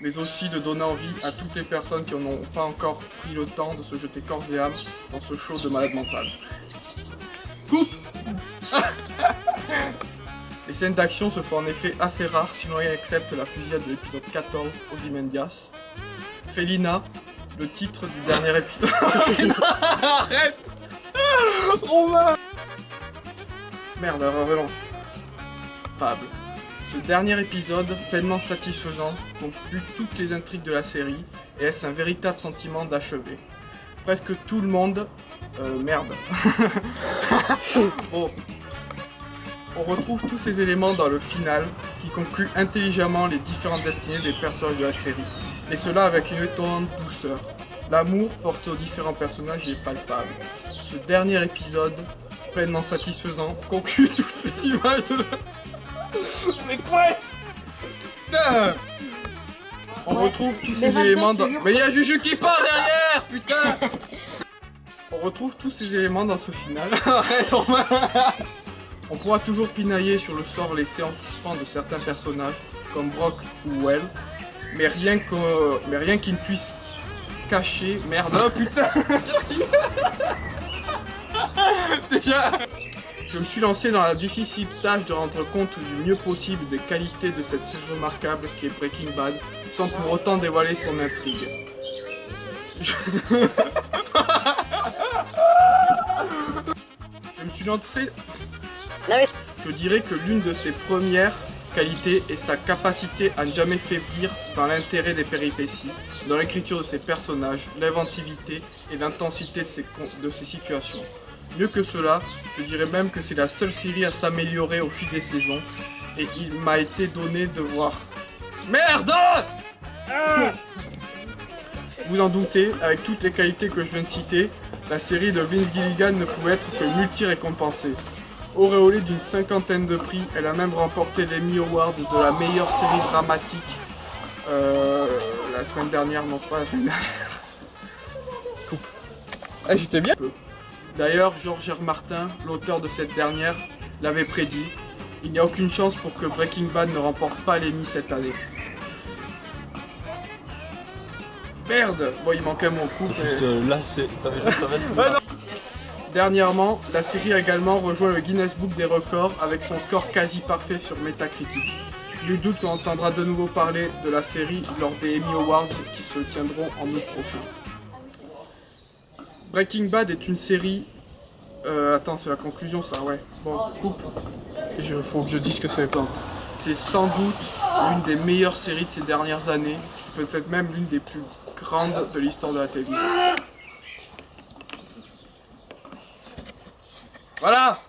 mais aussi de donner envie à toutes les personnes qui n'ont pas encore pris le temps de se jeter corps et âme dans ce show de malade mental. Coupe. Les scènes d'action se font en effet assez rares si l'on accepte la fusillade de l'épisode 14, Ozymandias. Felina, le titre du dernier épisode. Arrête. Merde, relance. Pable. Ce dernier épisode, pleinement satisfaisant, conclut toutes les intrigues de la série et laisse un véritable sentiment d'achevé. Presque tout le monde... merde. Bon. On retrouve tous ces éléments dans le final qui conclut intelligemment les différentes destinées des personnages de la série. Et cela avec une étonnante douceur. L'amour porté aux différents personnages est palpable. Ce dernier épisode, pleinement satisfaisant, conclut toutes les images de la... Mais quoi? Putain! On retrouve tous ces éléments dans... Mais il y a Juju qui part derrière, putain! On retrouve tous ces éléments dans ce final. Arrête, on pourra toujours pinailler sur le sort laissé en suspens de certains personnages, comme Brock ou Well, mais rien qui ne puisse cacher... Merde, oh putain! Déjà, je me suis lancé dans la difficile tâche de rendre compte du mieux possible des qualités de cette série remarquable qui est Breaking Bad, sans pour autant dévoiler son intrigue. Je me suis lancé... Je dirais que l'une de ses premières qualités est sa capacité à ne jamais faiblir dans l'intérêt des péripéties, dans l'écriture de ses personnages, l'inventivité et l'intensité de ses situations. Mieux que cela, je dirais même que c'est la seule série à s'améliorer au fil des saisons, et il m'a été donné de voir... Merde! Vous en doutez, avec toutes les qualités que je viens de citer, la série de Vince Gilligan ne pouvait être que multi-récompensée. Auréolée d'une 50aine de prix, elle a même remporté l'Emmy Award de la meilleure série dramatique la semaine dernière, non c'est pas la semaine dernière. Coupe. Ah, j'étais bien. D'ailleurs, George R. Martin, l'auteur de cette dernière, l'avait prédit. Il n'y a aucune chance pour que Breaking Bad ne remporte pas l'Emmy cette année. Merde! Bon, il manquait mon coup. Juste là, t'avais juste à mettre. Dernièrement, la série a également rejoint le Guinness Book des records avec son score quasi parfait sur Metacritic. Nul doute qu'on entendra de nouveau parler de la série lors des Emmy Awards qui se tiendront en août prochain. Breaking Bad est une série... attends, c'est la conclusion ça, ouais. Bon, coupe. Faut que je dise que c'est pas. C'est sans doute l'une des meilleures séries de ces dernières années, peut-être même l'une des plus grandes de l'histoire de la télévision. Voilà!